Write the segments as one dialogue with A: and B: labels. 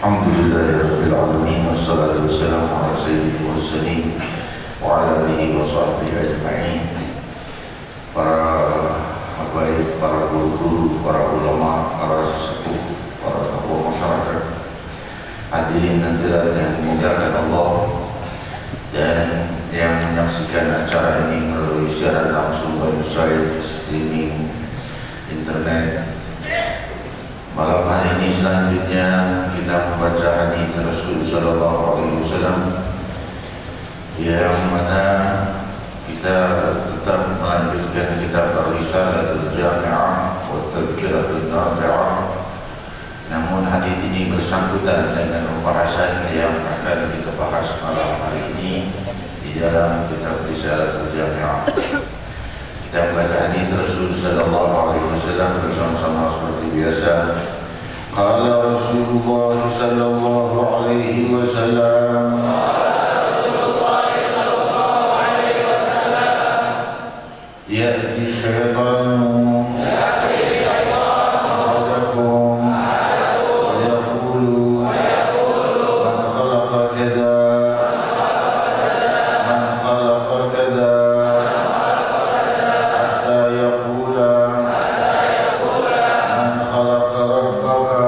A: Alhamdulillahirrahmanirrahim. Wassalatu wassalamu ala sayyidil mursalin wa ala alihi wa sahbihi ajma'in. Para habaib, para guru-guru, para ulama, para sesepuh, para tokoh masyarakat, hadirin hadirat yang dimuliakan Allah, dan yang menyaksikan acara ini melalui siaran langsung website, streaming, internet. Malam hari ini selanjutnya kita membaca hadis Rasul sallallahu alaihi wasallam, yang mana kita tetap melanjutkan kitab Ar-Risalatul Jami'ah wa Tadhkiratul Nafi'ah. Namun hadis ini bersangkutan dengan pembahasan yang akan kita bahas malam hari ini di dalam kitab Risalatul Jami'ah. Kita membaca hadis Rasul sallallahu alaihi wasallam bersama-sama seperti biasa. Qala Rasulullah sallallahu alaihi wasallam, ya'ti syaitanu ahadakum wa yaqulu man khalaqa kadha man khalaqa kadha hatta yaqula man khalaqa rabbaka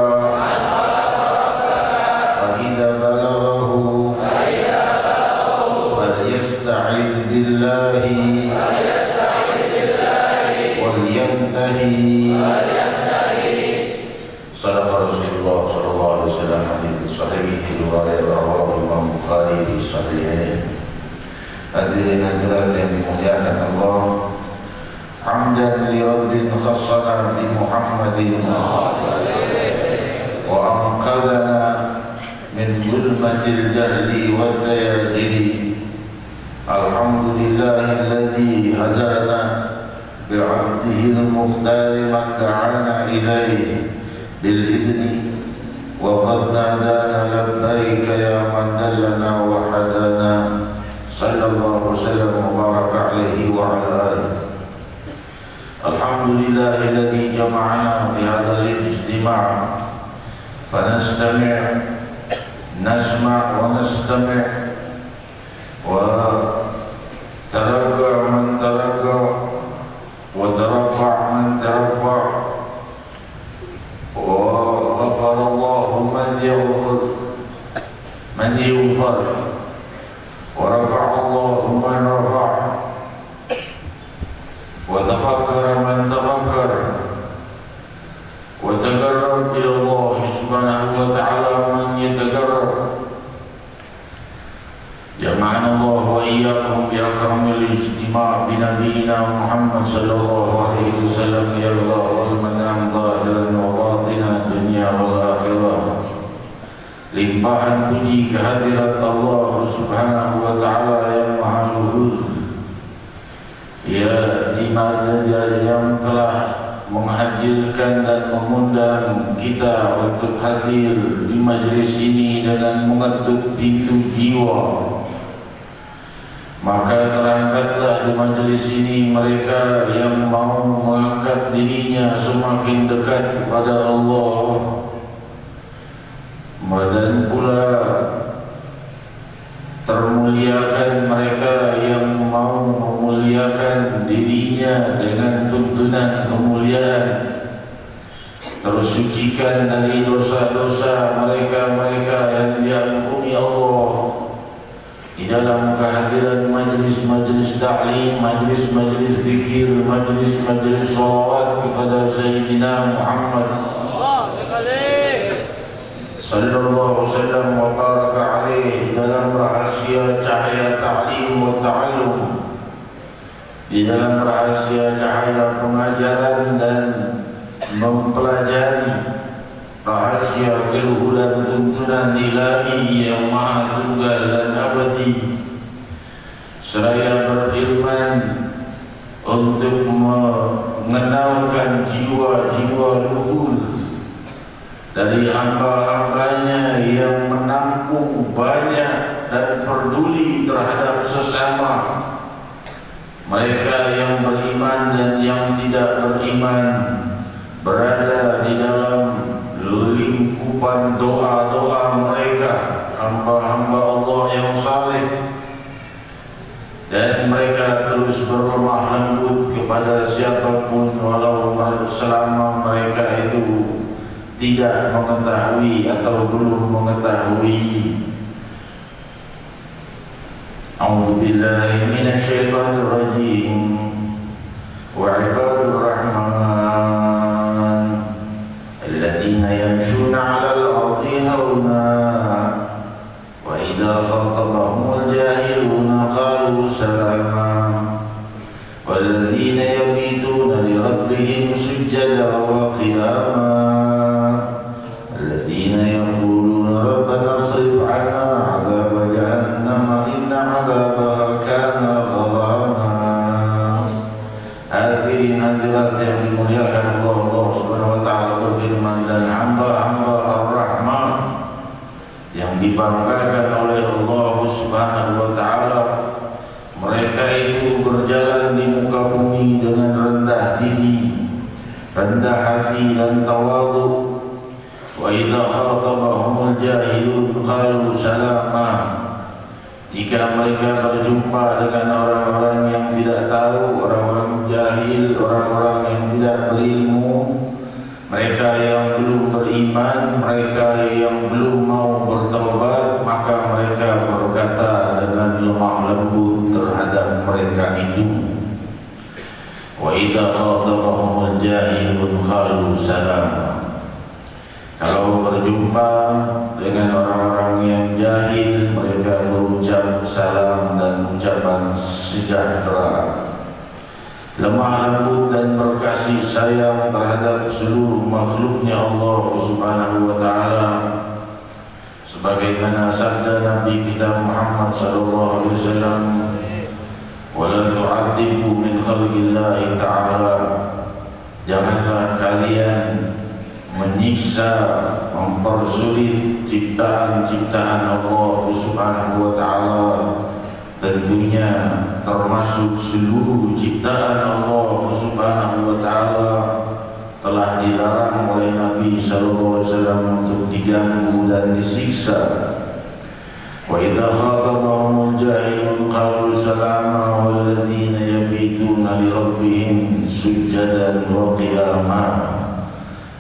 A: wa idza balaghahu falyasta'idh billahi walyantahi. Sadaqa Rasulullah sallallahu alaihi wasallam. Hadits sahih riwayat Imam Bukhari di Sahihnya. Hadirin hadirat yang dimuliakan Allah, hamdan li rabbin khassana bi Muhammadin wa anqadhana min zulmatil jahli wal dayajiri. Alhamdulillahilladzi hadana bi'abdihi al-mukhtar man da'ana ilayhi bil-idni wa qad nadana labbaika ya man dallana wa hadana. Sallallahu wasallam wa baraka alaihi wa ala alihi. Alhamdulillahilladzi jama'ana fi hadzal ijtima' fanastami' nasma' wa nastami' wa taragga' man taragga' وترفع من ترفع وغفر الله من يغفر من يغفر ورفع الله من رفع الاجتماع بنبينا محمد صلى الله عليه وسلم يرضى والمنام ظاهرا وباطنا الدنيا والآخرة. Limpahan puji kehadirat Allah Subhanahu wa taala yang Maha Luhur. Ya, di mana Dia yang telah menghadirkan dan mengundang kita untuk hadir di majlis ini dengan mengetuk pintu jiwa. Maka terangkatlah di majlis ini mereka yang mau mengangkat dirinya semakin dekat kepada Allah. Dan pula termuliakan mereka yang mau memuliakan dirinya dengan tuntunan kemuliaan. Tersucikan dari dosa-dosa mereka-mereka yang diampuni Allah di dalam kehadiran majlis-majlis ta'lim, majlis-majlis zikir, majlis-majlis salawat kepada Sayyidina Muhammad sallallahu wasallam wa baraka alaihi, di dalam rahasia cahaya ta'lim wa ta'allum, di dalam rahasia cahaya pengajaran dan mempelajari, rahasia keluhuran tuntunan ilahi yang maha tunggal dan abadi. Seraya berfirman untuk mengenalkan jiwa-jiwa luhur dari hamba-hambanya yang menampung banyak dan peduli terhadap sesama, mereka yang beriman dan yang tidak beriman, berada di dalam lingkupan doa-doa mereka, hamba-hamba Allah yang saleh. Dan mereka terus berlemah lembut kepada siapapun walau selama mereka itu tidak mengetahui atau belum mengetahui. A'udzu billahi minasy syaithanir rajim. Wa ibadur rahman alladziina yamshuna 'alal ardi hauna wa idza khatabahumul jahiluna qalu salama walladziina yabituna li rabbihim sujjadan wa qiyama yang dimuliakan Allah Subhanahu wa taala berfirman, dan hamba-hamba Ar-Rahman yang dibanggakan oleh Allah Subhanahu wa taala, mereka itu berjalan di muka bumi dengan rendah diri, rendah hati dan tawadhu. Wa idza khatabahumul jahilun qalu salama. Jika mereka berjumpa dengan orang-orang yang tidak tahu, orang-orang jahil, orang-orang yang tidak berilmu, mereka yang belum beriman, mereka yang belum mau bertaubat, maka mereka berkata dengan lemah lembut terhadap mereka itu. Wa idza khatabahumul jahilun qalu salama. Kalau berjumpa dengan orang-orang yang jahil, mereka berucap salam dan ucapan sejahtera. Lemah lembut dan berkasih sayang terhadap seluruh makhluknya Allah Subhanahu wa taala, sebagaimana sabda Nabi kita Muhammad sallallahu alaihi wasallam, "Wa la tu'adzibu min khalqillahi ta'ala." Janganlah kalian menyiksa, mempersulit ciptaan-ciptaan Allah Subhanahu wa taala, tentunya termasuk seluruh ciptaan Allah Subhanahu wa taala telah dilarang oleh Nabi sallallahu alaihi wasallam untuk diganggu dan disiksa. Wa idza khatabahumul jahilun qalu salama walladzina yabituna li rabbihim sujjadan wa qiyama.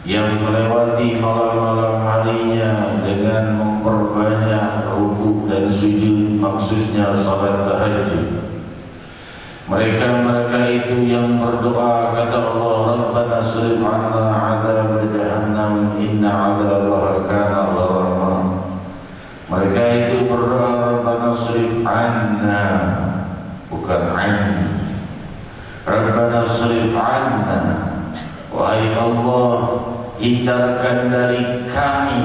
A: Yang melewati malam-malam harinya dengan memperbanyak rukuk dan sujud, maksudnya salat tahajud. Mereka itu yang berdoa, kata Allah, Rabbana srif 'anna 'adzab jahannam inna 'adzabaha kana gharama. Mereka itu berdoa, Rabbana srif 'anna, bukan bukan anni. Rabbana srif anna, wahai Allah, hindarkan dari kami.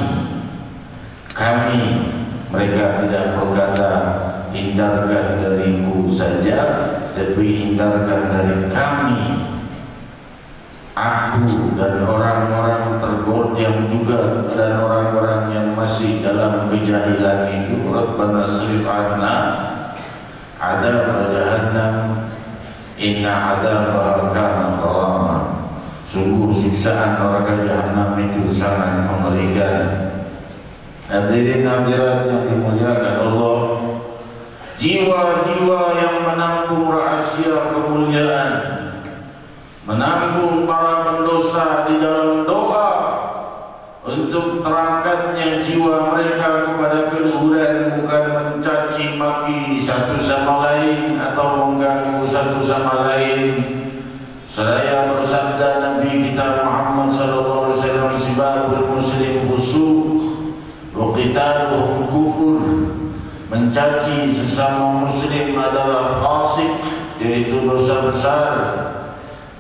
A: Kami, mereka tidak berkata hindarkan dariku saja, tapi hindarkan dari kami, aku dan orang-orang tergoyang juga, dan orang-orang yang masih dalam kejahilan itu. Rabbana srif anna adzab jahannam inna adzabaha kana gharama. Sungguh siksaan neraka jahanam itu sangat mengerikan. Hadirin hadirat yang dimuliakan Allah, jiwa-jiwa yang menampung rahasia kemuliaan, menanggung para pendosa di dalam doa untuk terangkatnya jiwa mereka kepada keluhuran, bukan mencaci maki satu sama lain atau mengganggu satu sama lain. Seraya bersabda Nabi kita Muhammad sallallahu alaihi wasallam, sibabul muslim fusuq wa qitaluhum kufur. Mencaci sesama muslim adalah fasik, yaitu dosa besar,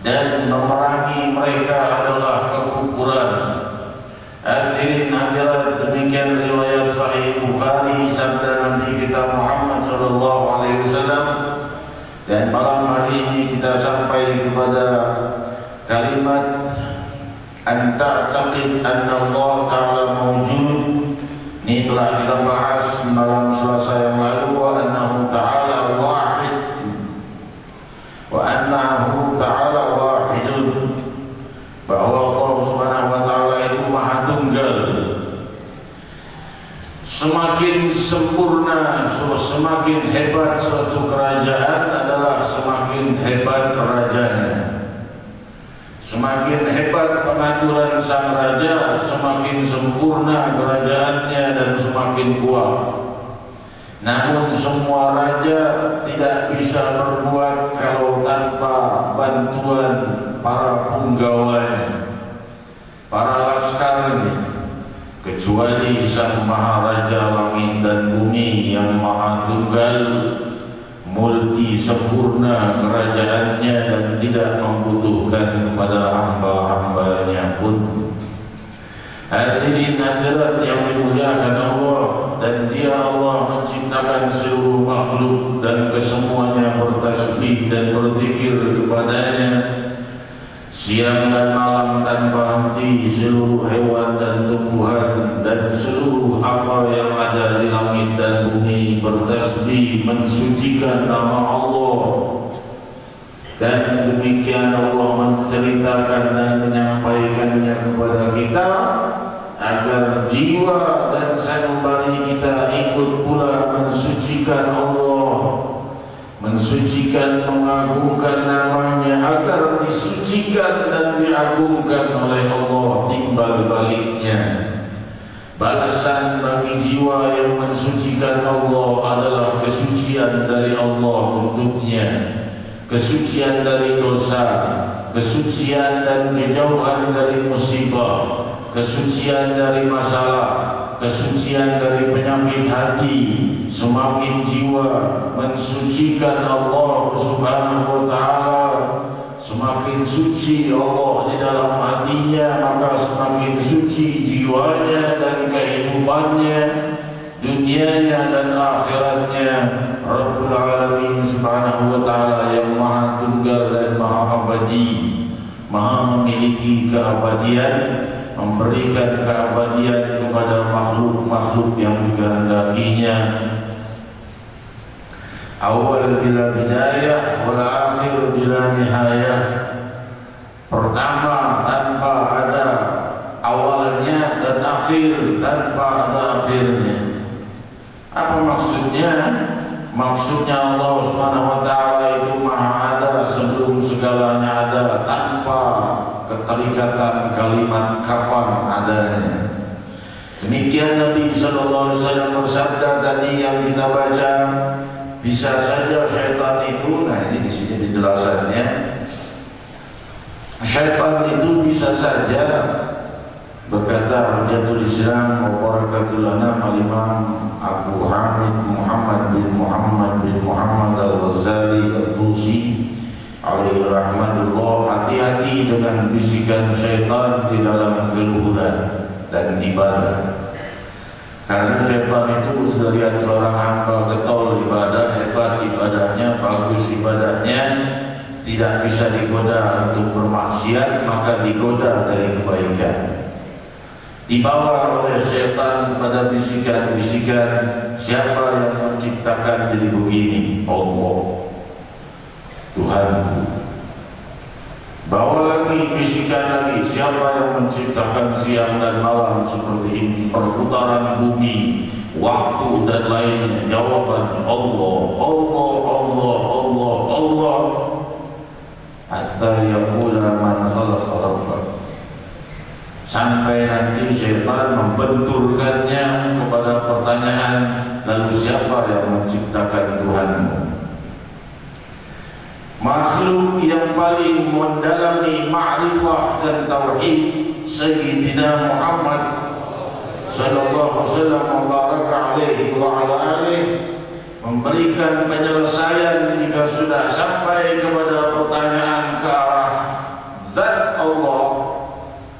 A: dan memerangi mereka adalah kekufuran. Hadirin hadirat, demikian riwayat Sahih Bukhari, sabda Nabi kita Muhammad sallallahu alaihi wasallam. Dan malam hari ini kita sampai kepada kalimat an ta'taqid anna Allah Ta'ala mawjud. Ini telah kita bahas malam Selasa yang lalu, wa annahu ta'ala wahid, wa annahu ta'ala wahidun, bahwa Allah Subhanahu wa ta'ala itu maha tunggal. Semakin sempurna, semakin hebat suatu kerajaan adalah semakin hebat rajanya. Semakin hebat pengaturan sang raja, semakin sempurna kerajaannya dan semakin kuat. Namun semua raja tidak bisa berbuat kalau tanpa bantuan para punggawanya, para laskarnya, kecuali Sang Maharaja langit dan bumi yang maha tunggal, multi sempurna kerajaannya dan tidak membutuhkan kepada hamba-hambanya pun. Hadirin hadirat yang dimuliakan Allah, dan Dia Allah menciptakan seluruh makhluk dan kesemuanya bertasbih dan berzikir kepadanya siang dan malam tanpa henti. Seluruh hewan dan tumbuhan dan seluruh apa yang ada di langit dan bumi bertasbih mensucikan nama Allah. Dan demikian Allah menceritakan dan menyampaikannya kepada kita agar jiwa dan sanubari kita ikut pula mensucikan Allah, mensucikan, mengagungkan namanya, agar disucikan dan diagungkan oleh Allah. Timbal baliknya, balasan bagi jiwa yang mensucikan Allah adalah kesucian dari Allah untuknya, kesucian dari dosa, kesucian dan kejauhan dari musibah, kesucian dari masalah, kesucian dari penyakit hati. Semakin jiwa mensucikan Allah Subhanahu wa ta'ala, semakin suci Allah di dalam hatinya, maka semakin suci jiwanya dan kehidupannya, dunianya dan akhiratnya. Rabbul Alamin Subhanahu wa ta'ala yang maha tunggal dan maha abadi, maha memiliki keabadian, memberikan keabadian kepada makhluk-makhluk yang dikehendakinya. Awal bila bidayah, wal akhir bila nihayah. Pertama tanpa ada awalnya, dan akhir tanpa ada akhirnya. Apa maksudnya? Maksudnya Allah Subhanahu wa ta'ala itu maha ada sebelum segalanya ada, tanpa keterikatan kalimat kapan adanya. Demikian Nabi sallallahu alaihi wasallam bersabda tadi yang kita baca, bisa saja syaitan itu, nah ini di sini penjelasannya, syaitan itu bisa saja Berkata Hujjatul Islam wa Barakatul Anam Al-Imam Abu Hamid Muhammad bin Muhammad Al-Ghazali Al-Tusi alaihi rahmatullah, hati-hati dengan bisikan syaitan di dalam keluhuran dan ibadah. Karena syaitan itu sudah lihat seorang hamba getol ibadah, hebat ibadahnya, bagus ibadahnya, tidak bisa digoda untuk bermaksiat, maka digoda dari kebaikan. Dibawa oleh syaitan pada bisikan-bisikan, siapa yang menciptakan diri begini? Allah, Tuhanku. Bawa lagi bisikan lagi, siapa yang menciptakan siang dan malam seperti ini, perputaran bumi, waktu dan lainnya? Jawaban Allah, Allah, Allah, Allah, Allah. Hatta yaqula man khalaqa rabbak. Sampai nanti syaitan membenturkannya kepada pertanyaan, lalu siapa yang menciptakan Tuhanmu? Makhluk yang paling mendalami ma'rifah dan tauhid Sayyidina Muhammad sallallahu alaihi wasallam wa baraka alaihi wa ala alihi memberikan penyelesaian jika sudah sampai kepada pertanyaan ke arah zat Allah,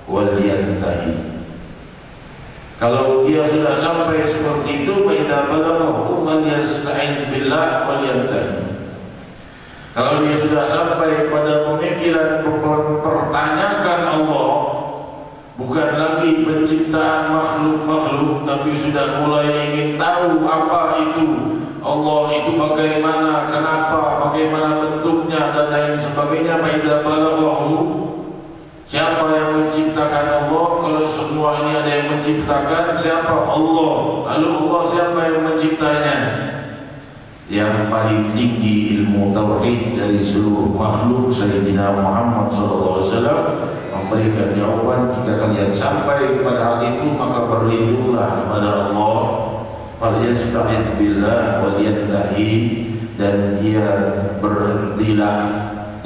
A: waliyantahi. Kalau dia sudah sampai seperti itu, baida balaghahu falyasta'in billah waliyantahi. Kalau dia sudah sampai pada pemikiran mempertanyakan Allah, bukan lagi penciptaan makhluk-makhluk, tapi sudah mulai ingin tahu apa itu Allah, itu bagaimana, kenapa, bagaimana bentuknya dan lain sebagainya. Baida balaghahu, siapa yang menciptakan Allah? Kalau semua ini ada yang menciptakan, siapa? Allah. Lalu Allah siapa yang menciptanya? Yang paling tinggi ilmu tauhid dari seluruh makhluk, Sayyidina Muhammad SAW memberikan jawaban. Jika kalian sampai pada hal itu, maka berlindunglah kepada Allah, falyasta'id billah waliyantahi, dan dia berhentilah,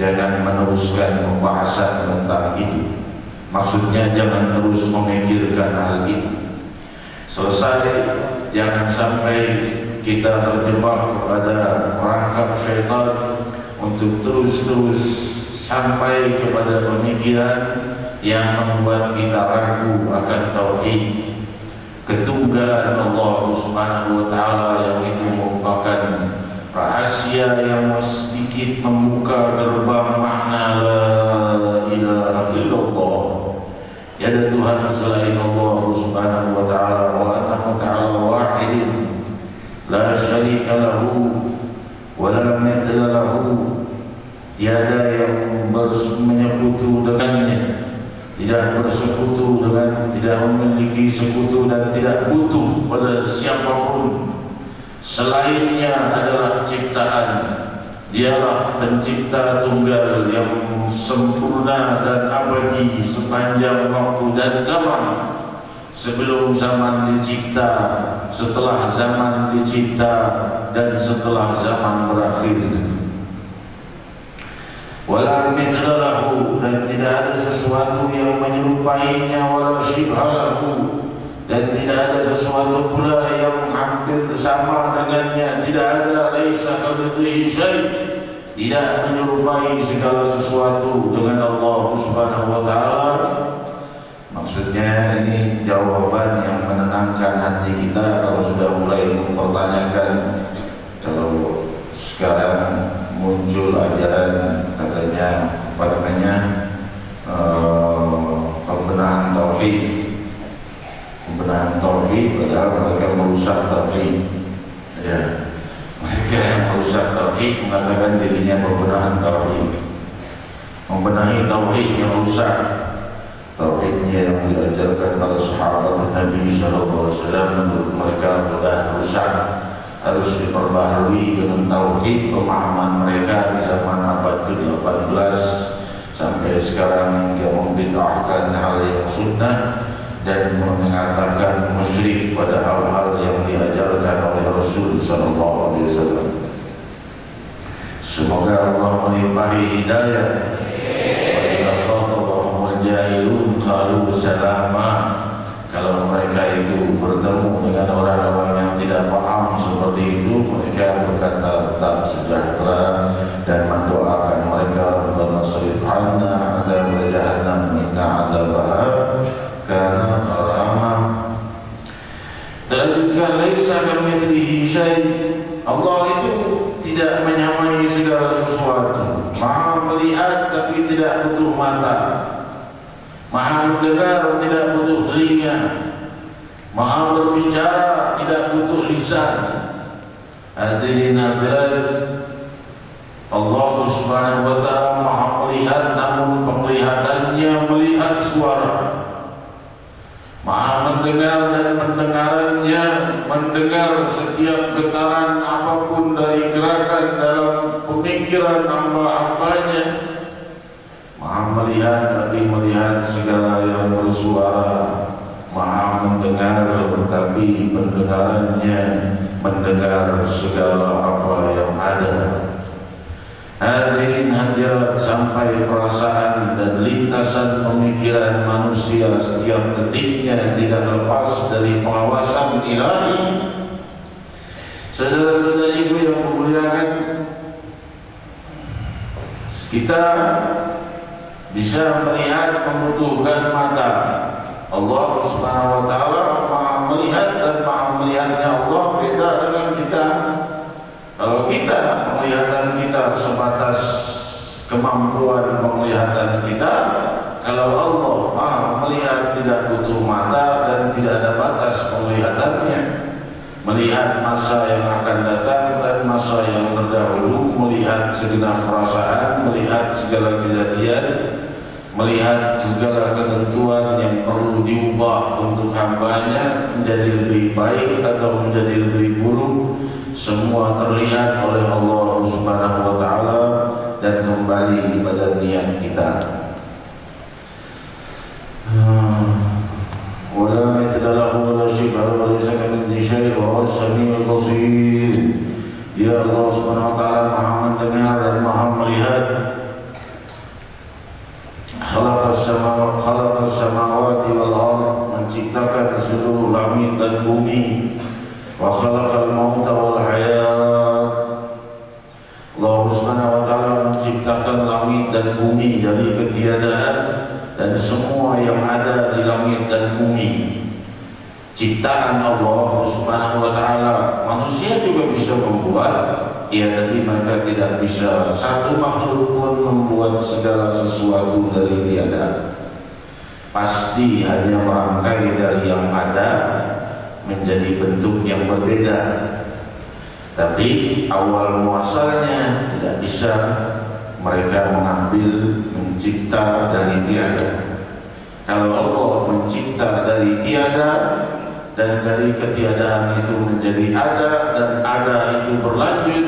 A: jangan meneruskan pembahasan tentang itu. Maksudnya jangan terus memikirkan hal itu. Selesai, jangan sampai kita terjebak kepada perangkap syaitan untuk terus-terus sampai kepada pemikiran yang membuat kita ragu akan tauhid ketunggalan Allah Subhanahu wa taala, yang itu merupakan rahasia yang sedikit membuka gerbang makna la ilaha illallah. Tiada Tuhan selain Allah Subhanahu wa taala, wa annahu ta'ala wahid la syarika lahu wa la mithla lahu. Tiada yang menyekutu dengannya, tidak bersekutu dengan, tidak memiliki sekutu dan tidak butuh pada siapapun. Selainnya adalah ciptaan. Dialah pencipta tunggal yang sempurna dan abadi sepanjang waktu dan zaman. Sebelum zaman dicipta, setelah zaman dicipta, dan setelah zaman berakhir. Wala mithla lahu, dan tidak ada sesuatu yang menyerupainya, wala syibha lahu, dan tidak ada sesuatu pula yang hampir sama dengannya. Tidak ada, laisa kamitslihi syai', tidak menyerupai segala sesuatu dengan Allah Subhanahu wa taala. Maksudnya ini jawaban yang menenangkan hati kita kalau sudah mulai mempertanyakan. Kalau sekarang muncul ajaran katanya apa namanya, pembenahan tauhid, padahal mereka merusak tauhid. Ya, mereka yang merusak tauhid mengatakan dirinya pembenahan tauhid, membenahi tauhid yang rusak. Tauhidnya yang diajarkan para sahabat Nabi SAW menurut mereka sudah rusak, harus diperbaharui dengan tauhid pemahaman mereka di zaman abad ke-18 sampai sekarang, hingga membid'ahkan hal yang sunnah dan mengatakan musyrik pada hal-hal yang diajarkan oleh Rasul SAW. Semoga Allah melimpahi hidayah. Jahilun qalu salama, Dan orang-orang yang tidak paham seperti itu, mereka berkata tetap sejahtera dan mendoakan mereka, Rabbana shrif 'anna 'adzab jahannam inna 'adzabaha kana gharama. Terlanjutkan, laisa kamitslihi syai'. Allah itu tidak menyamai segala sesuatu. Maha melihat tapi tidak butuh mata. Maha mendengar tidak butuh telinga. Maha berbicara tidak butuh lisan. Hadirin hadirat, Allah Subhanahu wa ta'ala Maha melihat, namun penglihatannya melihat suara. Maha mendengar dan pendengarannya mendengar setiap getaran apapun dari gerakan dalam pemikiran hamba-hambanya. Maha melihat tapi melihat segala yang bersuara. Maha mendengar tapi pendengarannya mendengar segala apa yang ada. Hadirin hadirat, sampai perasaan dan lintasan pemikiran manusia setiap detiknya tidak lepas dari pengawasan ilahi. Saudara-saudariku yang memuliakan, kita bisa melihat membutuhkan mata. Allah Subhanahu wa ta'ala Maha melihat, dan maha melihatnya Allah beda dengan kita. Kalau kita, penglihatan kita sebatas kemampuan penglihatan kita. Kalau Allah Maha melihat, tidak butuh mata dan tidak ada batas penglihatannya. Melihat masa yang akan datang dan masa yang terdahulu, melihat segenap perasaan, melihat segala kejadian, melihat segala ketentuan yang perlu diubah untuk hambanya menjadi lebih baik atau menjadi lebih buruk. Semua terlihat oleh Allah Subhanahu wa ta'ala dan kembali kepada niat kita. Wala mithla lahu wala shibha wa laysa kamitslihi syai' wa huwas samiul basir. Ya Allah Subhanahu wa ta'ala Maha mendengar dan Maha melihat. Khalaqas samawati wal ardh, menciptakan seluruh langit dan bumi. Wa khalaqal mauta wal hayat. Allah Subhanahu wa ta'ala menciptakan langit dan bumi dari ketiadaan dan semua yang ada di langit dan bumi ciptaan Allah Subhanahu wa ta'ala. Manusia juga bisa membuat, ya, tapi mereka tidak bisa. Satu makhluk pun membuat segala sesuatu dari tiada. Pasti hanya merangkai dari yang ada menjadi bentuk yang berbeda. Tapi awal muasalnya tidak bisa mereka mengambil, mencipta dari tiada. Kalau Allah mencipta dari tiada dan dari ketiadaan itu menjadi ada, dan ada itu berlanjut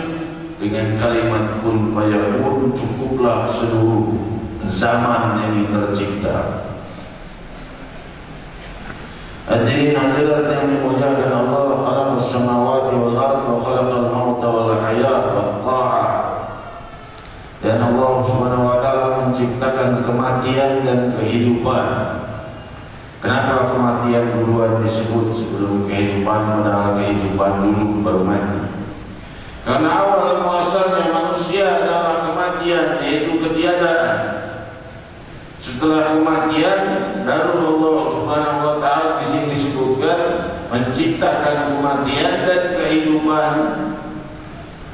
A: dengan kalimat kun fayakun, cukuplah seluruh zaman ini tercipta. Hadirin hadirat yang dimuliakan Allah, khalaqas samawati wal ardh wa khalaqal mauta wal hayat wat ta'ah. Dan Allah Subhanahu wa ta'ala menciptakan kematian dan kehidupan. Kenapa kematian duluan disebut sebelum kehidupan, padahal kehidupan dulu baru mati? Karena awal muasalnya manusia adalah kematian, yaitu ketiadaan. Setelah kematian, baru Allah Subhanahu wa ta'ala di sini disebutkan menciptakan kematian dan kehidupan.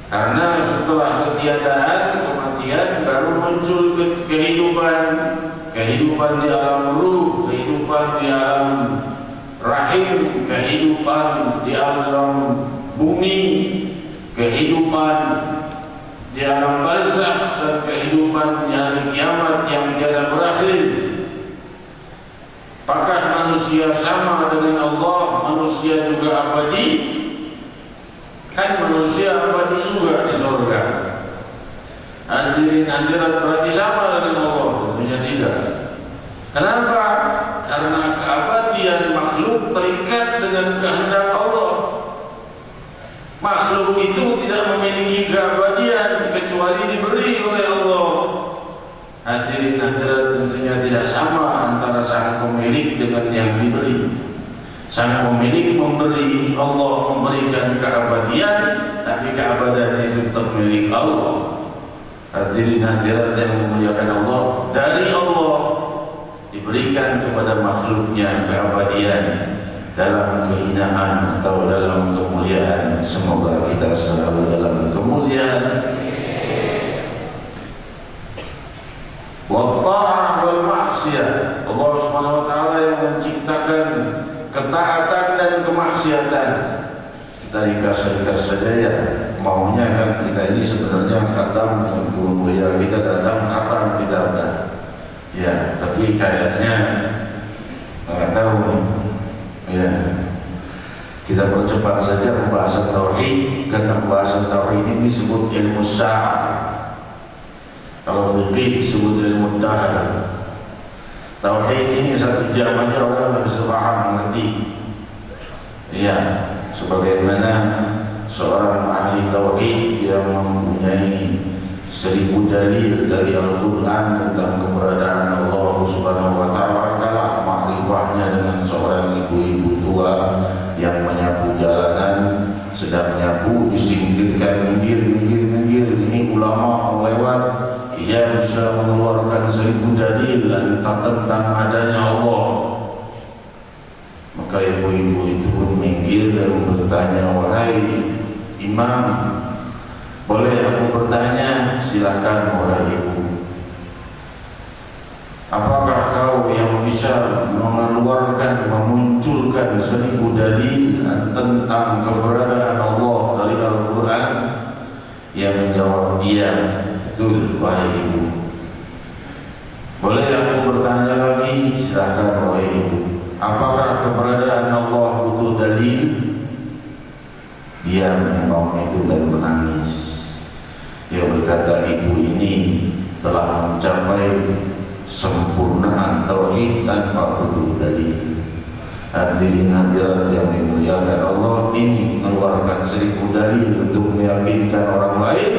A: Karena setelah ketiadaan, kematian, baru muncul kehidupan. Kehidupan di alam ruh, kehidupan di alam rahim, kehidupan di alam bumi, kehidupan di alam barzakh, dan kehidupan di hari kiamat yang tiada berakhir. Apakah manusia sama dengan Allah? Manusia juga abadi? Kan manusia abadi juga di surga. Hadirin hadirat, berarti sama dengan Allah? Tentunya tidak. Kenapa? Karena keabadian makhluk terikat dengan kehendak Allah. Makhluk itu tidak memiliki keabadian kecuali diberi oleh Allah. Hadirin hadirat, tentunya tidak sama antara sang pemilik dengan yang diberi. Sang pemilik memberi, Allah memberikan keabadian, tapi keabadian itu tetap milik Allah. Hadirin hadirat yang memuliakan Allah, dari Allah diberikan kepada makhluknya keabadian dalam kehinaan atau dalam kemuliaan. Semoga kita selalu dalam kemuliaan. Wa ta'ah wal ma'siyah, Allah Subhanahu wa taala yang menciptakan ketaatan dan kemaksiatan. Kita ringkas saja ya, maunya kan kita ini sebenarnya khatam, guru mulia kita datang khatam kita ada ya, tapi kayaknya nggak tahu nih ya. Kita percepat saja pembahasan tauhid, karena pembahasan tauhid ini disebut ilmu syara'. Kalau fikih disebut ilmu tahar. Tauhid ini satu jam aja orang nggak bisa paham, mengerti. Ya, sebagaimana seorang ahli tauhid yang mempunyai 1000 dalil dari Al-Quran tentang keberadaan Allah Subhanahu wa taala, kalah makrifahnya dengan seorang ibu-ibu tua yang menyapu jalanan, sedang nyapu disingkirkan minggir. Ini ulama mau lewat, ia bisa mengeluarkan 1000 dalil tentang adanya Allah. Maka ibu-ibu itu pun minggir dan bertanya, wahai imam, boleh aku bertanya? Silakan wahai ibu. Apakah kau yang bisa mengeluarkan, memunculkan 1000 dalil tentang keberadaan Allah dari Al-Quran? Ia menjawab, iya, betul wahai ibu. Boleh aku bertanya lagi? Silakan wahai ibu. Apakah keberadaan Allah butuh dalil? Dia memang itu dan menangis. Dia berkata, ibu ini telah mencapai sempurnaan tauhid tanpa butuh dalil. Hadirin hadirat yang dimuliakan Allah, ini mengeluarkan 1000 dalil untuk meyakinkan orang lain.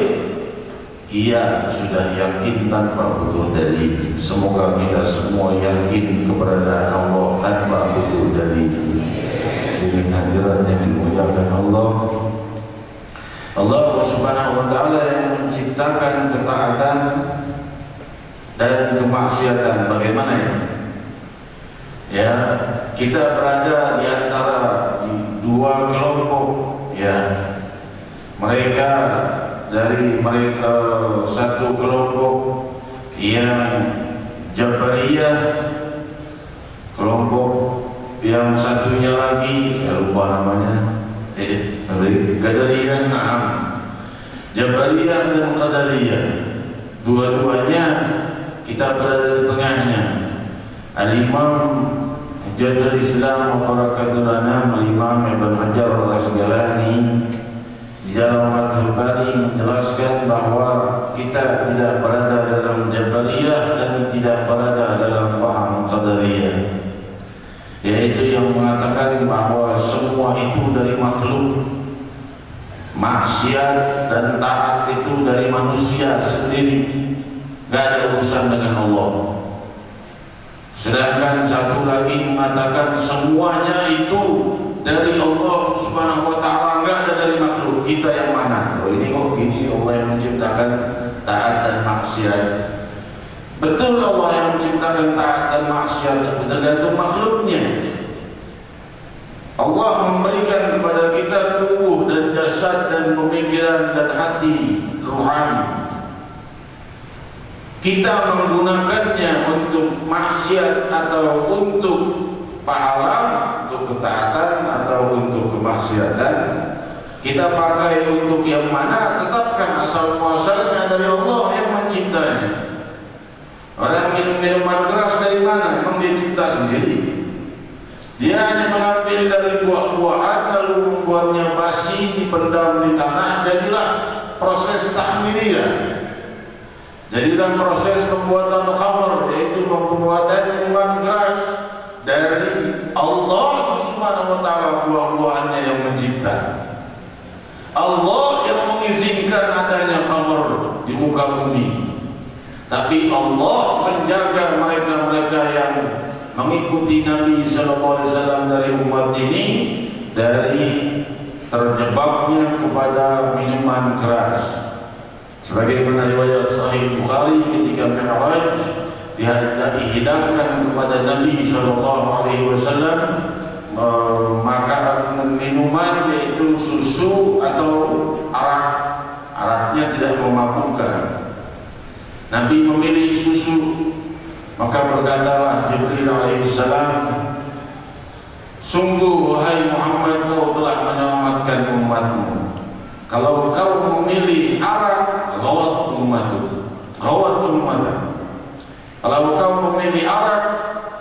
A: Ia sudah yakin tanpa butuh dalil. Semoga kita semua yakin keberadaan Allah tanpa butuh dalil. Hadirin hadirat yang dimuliakan Allah, Allah Subhanahu wa taala yang menciptakan ketaatan dan kemaksiatan. Bagaimana ini? Ya, kita berada di antara dua kelompok ya. Mereka satu kelompok yang Jabariyah, kelompok yang satunya lagi saya lupa namanya, Qadariyah. Jabariyah dan Qadariyah, dua-duanya kita berada di tengahnya. Al-Imam Hujjatul Islam wa Barakatul Anam, Al-Imam Ibn Hajar Al-Asqalani di dalam Fathul Bari menjelaskan bahwa kita tidak berada dalam Jabariyah dan tidak berada dalam paham Qadariyah, yaitu yang mengatakan bahwa semua itu dari makhluk, maksiat dan taat itu dari manusia sendiri, gak ada urusan dengan Allah. Sedangkan satu lagi mengatakan semuanya itu dari Allah Subhanahu wa taala, enggak ada dari makhluk. Kita yang mana? Oh, ini kok gini, Allah yang menciptakan taat dan maksiat. Betul, Allah yang menciptakan taat dan maksiat, tergantung makhluknya. Allah memberikan kepada kita tubuh dan jasad dan pemikiran dan hati rohani. Kita menggunakannya untuk maksiat atau untuk pahala, untuk ketaatan atau untuk kemaksiatan. Kita pakai untuk yang mana? Tetapkan asal muasalnya dari Allah yang menciptanya. Orang minum minuman keras dari mana? Memang dia cipta sendiri. Dia hanya mengambil dari buah-buahan lalu membuatnya basi, dipendam di tanah, jadilah proses tahmiliyah. Jadilah proses pembuatan khamr, yaitu pembuatan minuman keras dari Allah Subhanahu wa taala, buah-buahannya yang mencipta. Allah yang mengizinkan adanya khamr di muka bumi. Tapi Allah menjaga mereka-mereka yang mengikuti Nabi SAW dari umat ini dari terjebaknya kepada minuman keras. Sebagaimana riwayat Sahih Bukhari ketika Mi'raj dihidangkan kepada Nabi SAW makanan minuman yaitu susu atau arak. Araknya tidak memabukkan. Nabi memilih susu, maka berkatalah Jibril alaihissalam, sungguh wahai Muhammad, kau telah menyelamatkan umatmu. Kalau kau memilih arak, ghawat ummatu, ghawat ummatu. Kalau kau memilih arak,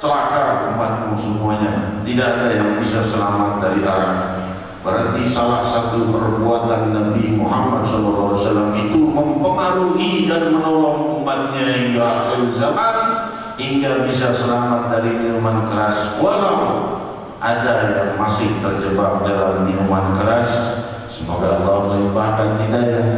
A: celaka umatmu semuanya. Tidak ada yang bisa selamat dari arak. Berarti salah satu perbuatan Nabi Muhammad SAW itu mempengaruhi dan menolong umatnya hingga akhir zaman, hingga bisa selamat dari minuman keras. Walau ada yang masih terjebak dalam minuman keras, semoga Allah melimpahkan hidayah.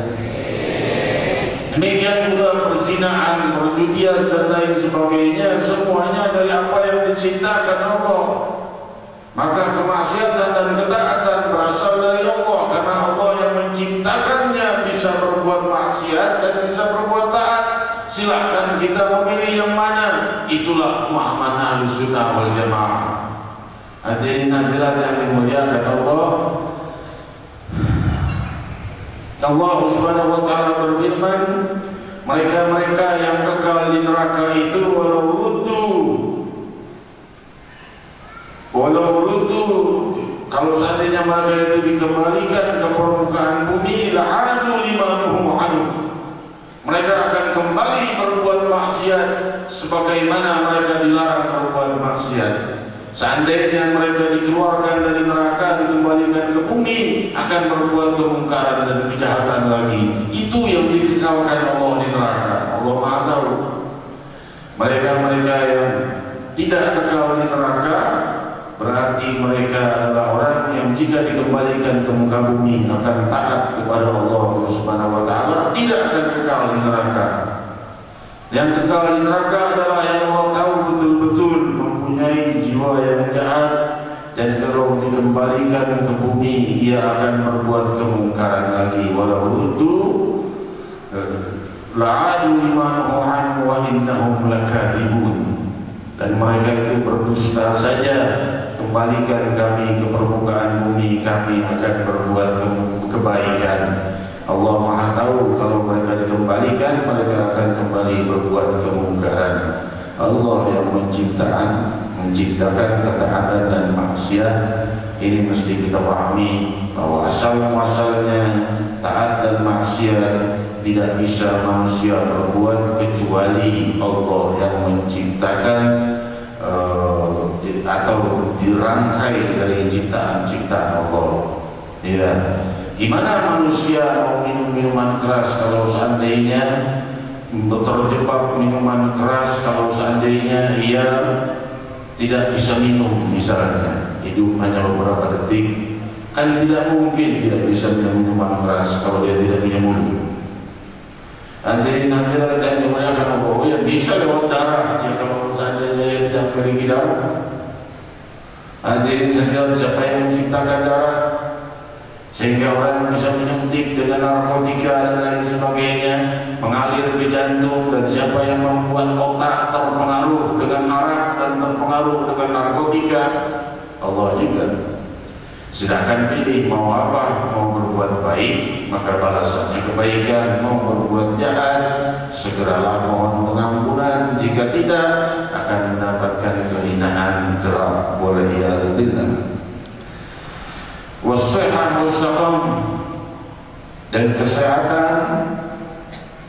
A: Demikian pula perzinaan, perjudian dan lain sebagainya, semuanya dari apa yang diciptakan Allah. Maka kemaksiatan dan ketaatan berasal dari Allah, karena Allah yang menciptakannya bisa berbuat maksiat dan bisa berbuat taat. Silahkan kita memilih yang mana. Itulah pemahaman Ahlus Sunnah wal Jamaah. Hadirin hadirat yang dimuliakan Allah, Allah Subhanahu wa taala berfirman, mereka-mereka yang kekal di neraka itu walau ruddu, kalau seandainya mereka itu dikembalikan ke permukaan bumi, la'anu limanuhum anhu, mereka akan kembali berbuat maksiat sebagaimana mereka dilarang berbuat maksiat. Seandainya mereka dikeluarkan dari neraka, dikembalikan ke bumi, akan berbuat kemungkaran dan kejahatan lagi. Itu yang dikekalkan Allah di neraka. Allah Maha tahu. Mereka-mereka yang tidak kekal di neraka, berarti mereka adalah orang yang jika dikembalikan ke muka bumi akan taat kepada Allah Subhanahu wa taala, tidak akan kekal di neraka. Yang kekal di neraka adalah yang Allah tahu betul-betul mempunyai jiwa yang jahat, dan kalau dikembalikan ke bumi ia akan berbuat kemungkaran lagi. Walau ruddu la'adu limanuhu anhu wa innahum lakadzibun. Dan mereka itu berdusta saja, kembalikan kami ke permukaan bumi, kami akan berbuat kebaikan. Allah Maha tahu kalau mereka dikembalikan, mereka akan kembali berbuat kemungkaran. Allah yang menciptakan ketaatan dan maksiat. Ini mesti kita pahami bahwa asal-muasalnya taat dan maksiat tidak bisa manusia berbuat kecuali Allah yang menciptakan atau dirangkai dari ciptaan-ciptaan Allah. Tidak. Gimana manusia mau minum minuman keras kalau seandainya terjebak minuman keras, kalau seandainya ia tidak bisa minum, misalnya hidup hanya beberapa detik, kan tidak mungkin tidak bisa minum minuman keras kalau dia tidak punya mulut. Nanti kita yang dimuliakan Allah, ya bisa lewat darah ya kalau seandainya ia tidak memiliki darah. Nanti siapa yang menciptakan darah sehingga orang bisa menyuntik dengan narkotika dan lain sebagainya, mengalir ke jantung, dan siapa yang membuat otak terpengaruh dengan arak dan terpengaruh dengan narkotika? Allah juga. Sedangkan pilih mau apa, mau berbuat baik maka balasannya kebaikan, mau berbuat jahat segeralah mohon pengampunan, jika tidak akan mendapatkan kehinaan kerak. Boleh ya billah. Wasihah wassaqam, dan kesehatan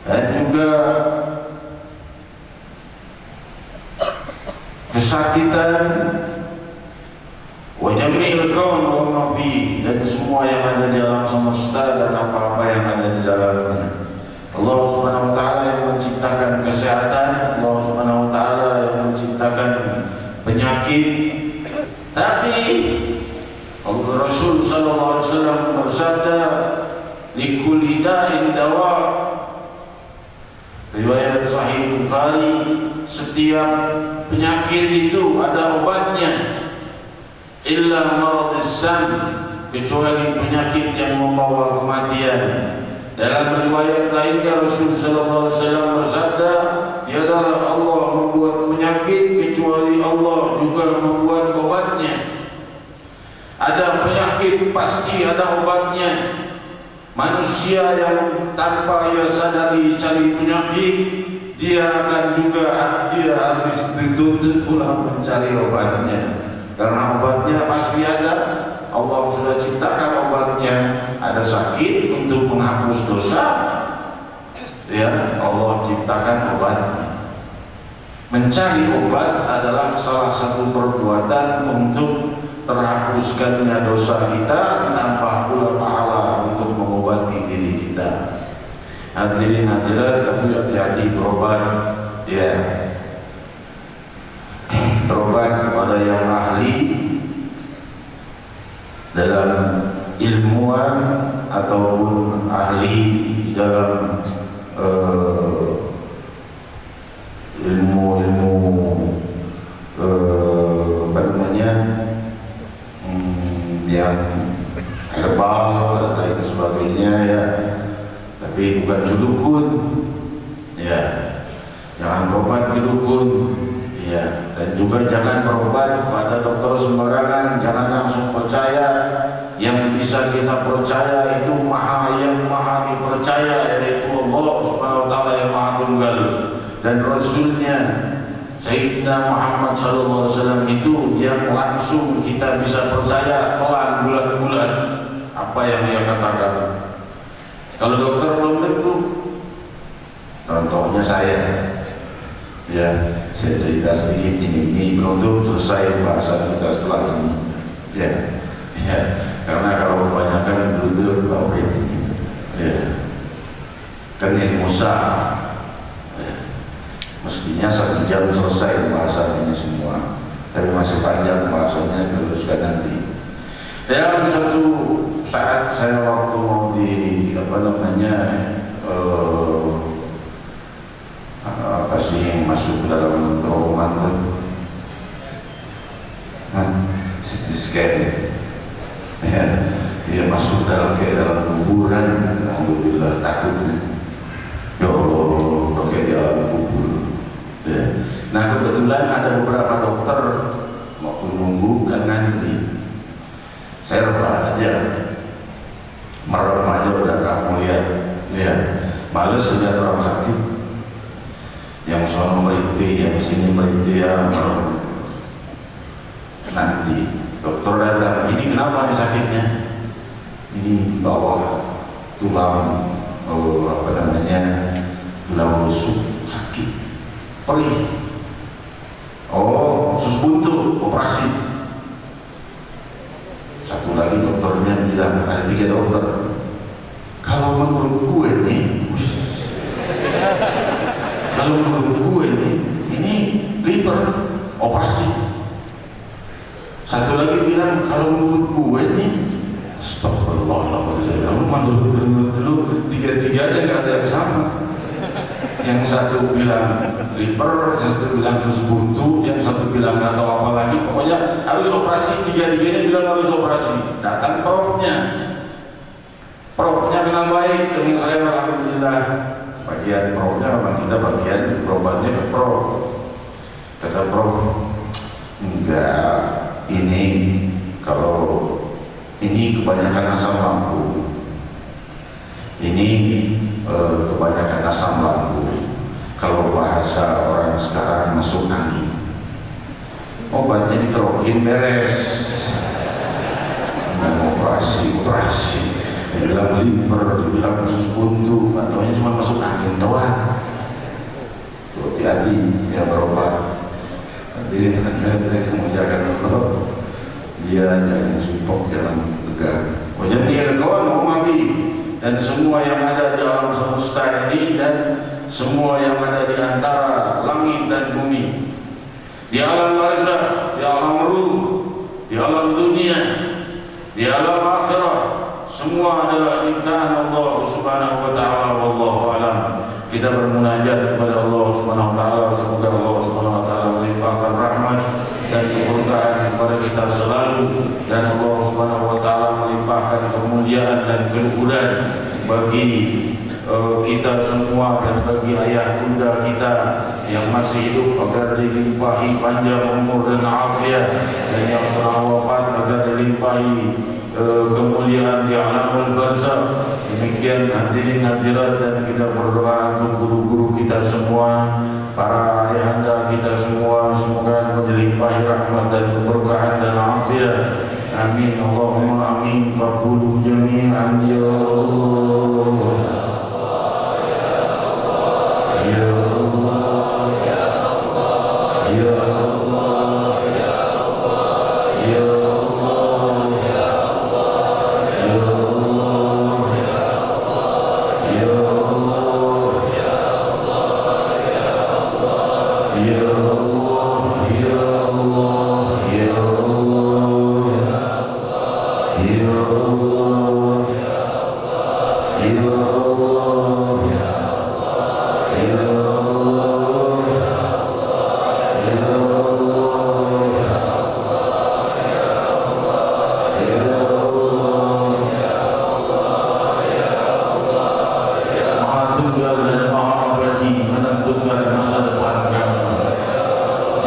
A: dan juga kesakitan, wa jami'il kaun wa ma fihi, dan semua yang ada di alam semesta dan apa-apa yang ada di dalamnya. Allah Subhanahu wa taala yang menciptakan kesehatan, Allah Subhanahu wa taala yang menciptakan penyakit. Tapi Rasul sallallahu alaihi wasallam bersabda, likulli da'in dawa. Riwayat Sahih Bukhari, setiap penyakit itu ada obatnya, illa maradis sam, kecuali penyakit yang membawa kematian. Dalam riwayat lainnya Rasul sallallahu alaihi wasallam bersabda, tiadalah Allah membuat penyakit kecuali Allah juga membuat obatnya. Ada penyakit pasti ada obatnya. Manusia yang tanpa ia sadari cari penyakit, dia akan juga habis dituntut pula mencari obatnya. Karena obatnya pasti ada. Allah sudah ciptakan obatnya. Ada sakit untuk menghapus dosa, ya Allah ciptakan obatnya. Mencari obat adalah salah satu perbuatan untuk terhapuskannya dosa kita tanpa pula pahala untuk mengobati diri kita. Hadirin hadirat, tapi hati-hati berobat, ya. Berobat kepada yang ahli dalam ilmuwan ataupun ahli dalam ilmu-ilmu apa namanya yang herbal dan lain sebagainya, ya. Tapi bukan dukun, ya. Jangan berobat ke dukun, ya. Dan juga jangan berobat pada dokter sembarangan. Jangan langsung percaya. Yang bisa kita percaya itu yang maha dipercaya, yaitu Allah Subhanahu wa taala yang maha tunggal, dan Rasulnya Sayyidina Muhammad SAW itu yang langsung kita bisa percaya telan bulan-bulan apa yang dia katakan. Kalau dokter belum tentu. Contohnya saya, ya, saya cerita sedikit ini belum selesai bahasan kita setelah ini, ya, ya. Karena kalau kebanyakan blunder tauhid, ya, kan ilmu sah, ya. Mestinya 1 jam selesai bahasan ini semua, tapi masih panjang bahasannya, teruskan nanti. Dalam satu saat saya waktu mau di apa sih yang masuk ke dalam terowongan tuh, CT scan, ya, dia masuk dalam kuburan. Alhamdulillah, takut, ya Allah, pakai di alam kubur, ya. Nah, kebetulan ada beberapa dokter waktu nunggu kan ngantri, saya rebahan aja, merem aja, udah kamu lihat, ya. Males lihat orang sakit, yang sono merintih, yang sini merintih, ya. Nanti dokter datang, ini kenapa nih sakitnya? Ini bawah tulang, tulang rusuk sakit, perih. Oh, usus buntu, operasi. Satu lagi dokternya bilang, ada 3 dokter. Kalau menurut gue nih, ini liver, operasi. Satu lagi bilang, kalau menurut gue nih, astagfirullahaladzim, menurut 3-3-nya nggak ada yang sama. Yang satu bilang liver, yang satu bilang usus buntu, yang satu bilang nggak tahu apa lagi. Pokoknya harus operasi, 3-3-nya bilang harus operasi. Datang profnya kenal baik dengan saya, alhamdulillah. Bagian profnya memang kita bagian berobatnya ke prof. Kata prof, enggak, ini kalau ini kebanyakan asam lambung, ini kebanyakan asam lambung. Kalau bahasa orang sekarang masuk angin, obatnya dikerokin beres. Operasi, dibilang liver, dibilang usus buntu, ataunya cuma masuk angin doang. Tuh, hati-hati ya berobat. Jadi nanti menjaga Allah, dia jangan sumpah, jangan tegak. Jangan dia kawan mau mati, dan semua yang ada di alam semesta ini dan semua yang ada di antara langit dan bumi, di alam barzakh, di alam ruh, di alam dunia, di alam akhirat, semua adalah ciptaan Allah Subhanahu wa taala. Wallahu a'lam. Kita bermunajat kepada Allah Subhanahu wa dan Allah Subhanahu wa taala melimpahkan kemuliaan dan keluhuran bagi kita semua dan bagi ayah bunda kita yang masih hidup agar dilimpahi panjang umur dan afiat, dan yang telah wafat agar dilimpahi kemuliaan di alamul barzakh. Demikian hadirin hadirat, dan kita berdoa untuk guru-guru kita semua, para ayahanda kita semua, semoga dilimpahi rahmat dan keberkahan dan afiat. Amin Allahumma amin. Faqulu jami'an ya Allah. Ya Allah, ya Allah, ya Allah, ya Allah, ya Allah, ya Allah, ya Allah, ya Allah, ya Allah, ya Allah, ya Allah, ya Allah, ya Allah, ya Allah, ya Allah, ya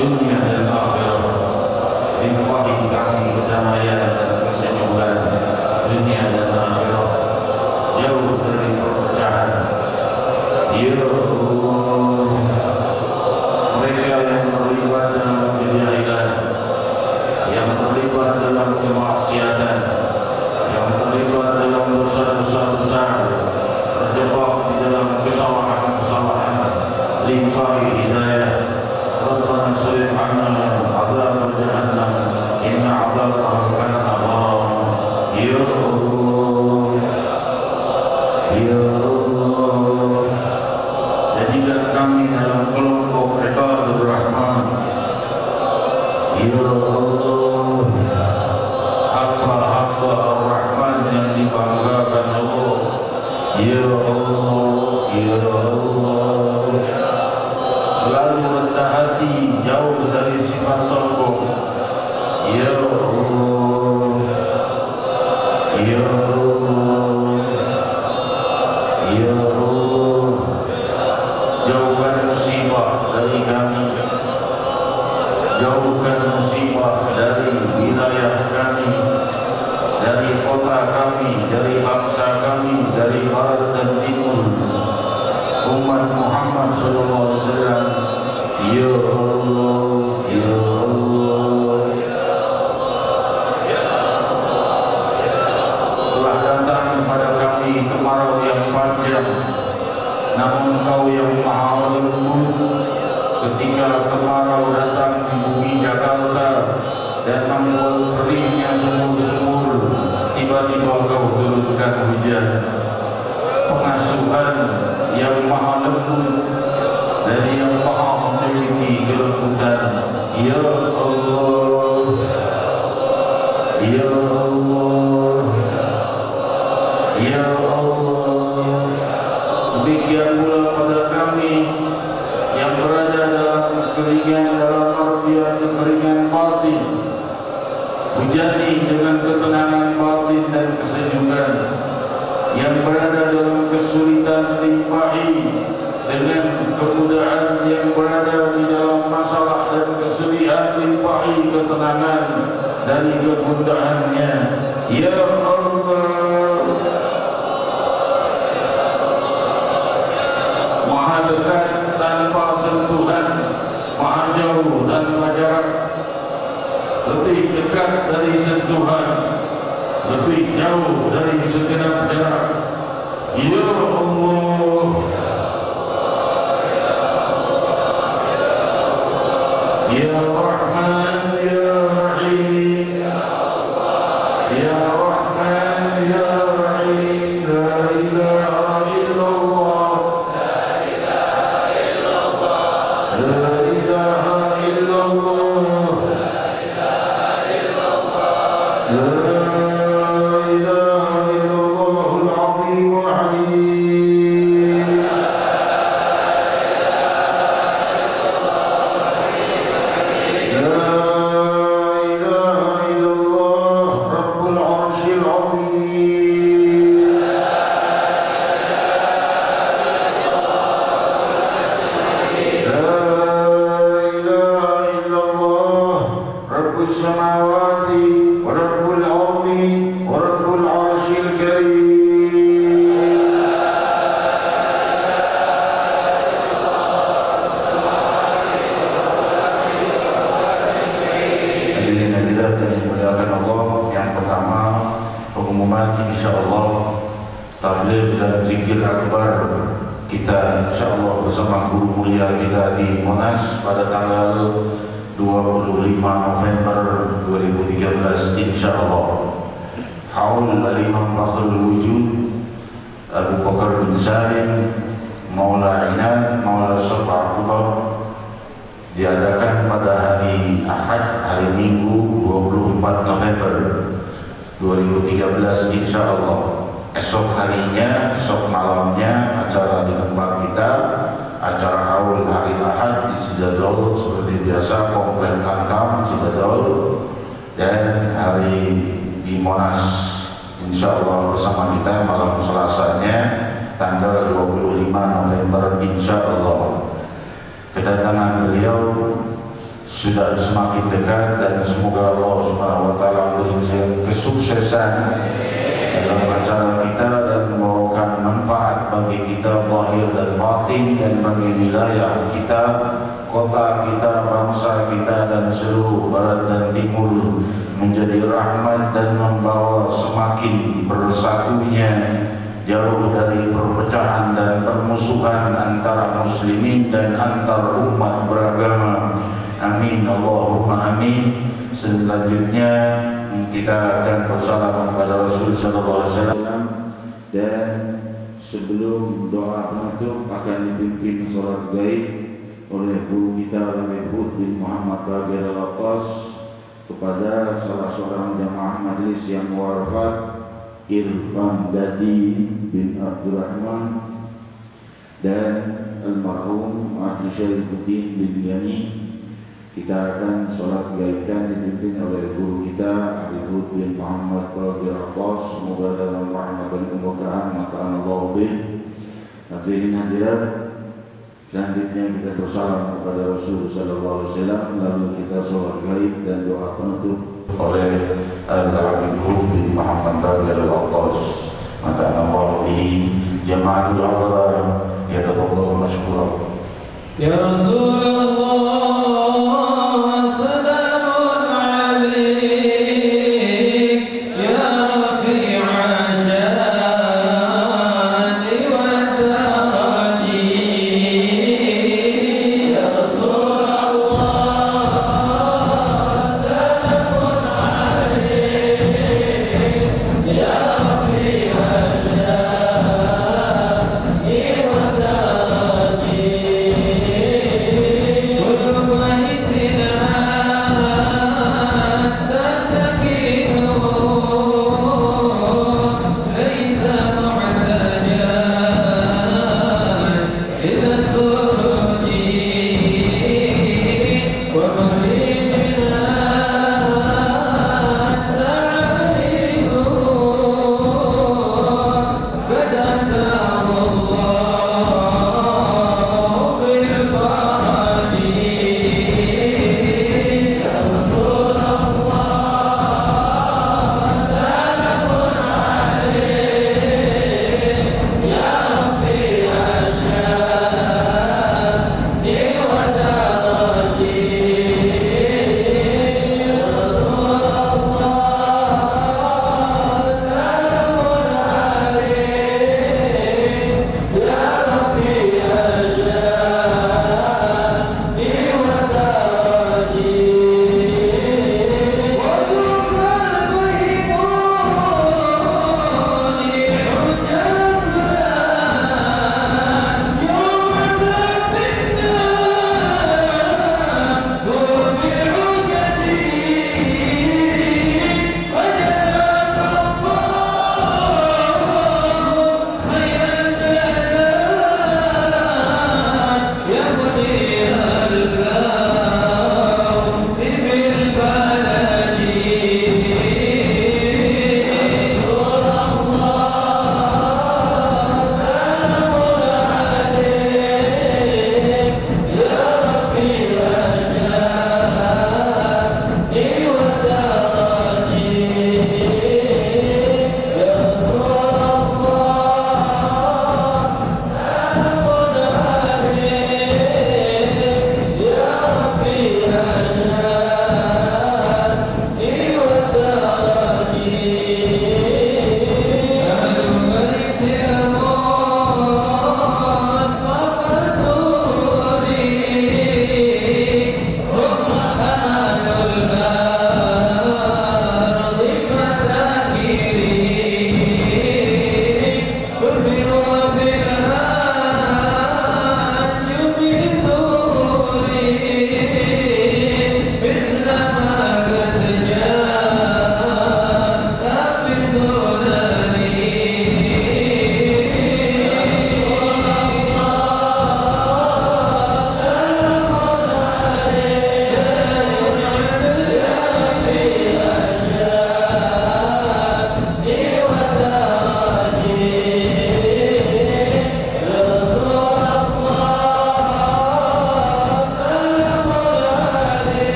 A: dunia dan akhirat. Limpahi kami kedamaian dan kesejukan dunia dan akhirat, jauh dari perpecahan. Ya Allah, mereka yang terlibat dalam kejahilan, yang terlibat dalam kemaksiatan, yang terlibat dalam dosa-dosa besar, terjebak di dalam kesalahan-kesalahan, limpahi hidayah. Rabbana srif 'anna 'adzab jahannam inna 'adzabaha kana gharam. Ya Allah, ya Allah, jadikan kami dalam kelompok ibadur rahman. Ya Allah, hamba-hamba ar-Rahman yang dibanggakan Allah. Ya Allah, ya Allah, selalu rendah hati, jauh dari sifat sombong. Ya Allah, ya Allah, ya Allah, jauhkan musibah dari kami, jauhkan musibah dari wilayah kami, dari kota kami, dari bangsa kami, dari barat dan timur, umat Muhammad sallallahu alaihi wasallam. Ya Allah, ya Allah, telah datang kepada kami kemarau yang panjang, namun Kau yang maha lembut. Ketika kemarau datang di bumi Jakarta dan membuat keringnya sumur-sumur, tiba-tiba Kau turunkan hujan. Pengasuhan yang maha lembut dari yang maha memiliki kelembutan. Ya Allah, ya Allah, ya Allah. Demikian pula pada kami yang berada dalam kekeringan, dalam artian kekeringan batin, hujani dengan ketenangan batin dan kesejukan. Yang berada dalam kesulitan, limpahi dengan kemudahan. Yang berada di dalam masalah dan kesedihan, limpahi ketenangan dari kemudahannya. Ya Allah, maha dekat tanpa sentuhan, maha jauh tanpa jarak, lebih dekat dari sentuhan, lebih jauh dari segenap jarak. Ya Allah, Ya Rahman, Ya Rahim, Ya Rahman, Ya Rahim. La ilaha illallah, la ilaha illallah, la ilaha illallah, la ilaha illallah, la ilaha illallahul azimul alim. Jumat insyaallah tabligh dan zikir akbar kita insyaallah bersama guru mulia kita di Monas pada tanggal 25 November 2013 insyaallah. Haul al-Imam Fakhrul Wujud Abu Bakar bin Salim Maula Inad Maula Sabah Kubar diadakan pada hari Ahad, hari Minggu 24 November 2013 insyaallah. Esok harinya, esok malamnya acara di tempat kita, acara haul hari Ahad di Cidadol seperti biasa, Komplek Kankam Cidadol, dan hari di Monas insyaallah bersama kita malam Selasanya tanggal 25 November insyaallah. Kedatangan beliau sudah semakin dekat dan semoga Allah Subhanahu wa taala memberikan kesuksesan dalam acara kita dan membawakan manfaat bagi kita zahir dan batin dan bagi wilayah kita, kota kita, bangsa kita dan seluruh barat dan timur menjadi rahmat dan membawa semakin bersatunya, jauh dari perpecahan dan permusuhan antara muslimin dan antar umat beragama. Amin Allahumma amin. Selanjutnya kita akan bersalam kepada Rasul sallallahu alaihi wasallam dan sebelum doa penutup akan dipimpin salat gaib oleh guru kita Habib bin Muhammad Bagir Al-Atas kepada salah seorang jamaah majlis yang wafat, Irfan Dadi bin Abdurrahman dan almarhum Haji Syarifuddin bin Yani. Kita akan sholat gaibkan dipimpin oleh guru kita Habib bin Muhammad Bagir Al-Atas. Semoga dalam rahmat dan keberkahan mata Allah bin. Hadirin hadirat, selanjutnya kita bersalam kepada Rasul sallallahu alaihi wasallam, lalu kita sholat gaib dan doa penutup oleh Al-Habib bin Muhammad Bagir Al-Atas. Mata Allah bin Jamaatul Adhar ya tafadhal mashkura.
B: Ya Rasulullah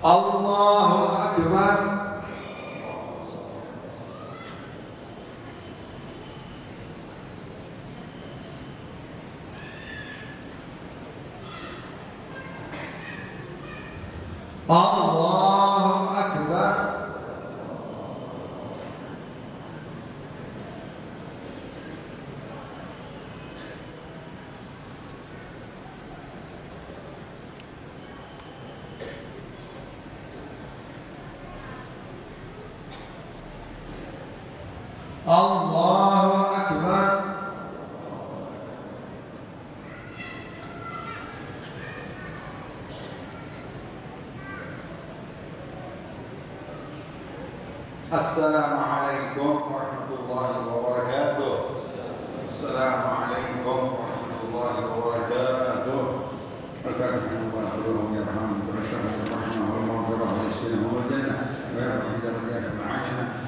C: Allahu Akbar. Allahu Akbar. Allahu Akbar. Assalamualaikum warahmatullahi wabarakatuh. Assalamualaikum warahmatullahi wabarakatuh. Al-Fatihah wa Allahumma yarhamna wa nashhadu an la ilaha illa anta wa nastaghfiruka wa natubu ilaik wa yarhamna wa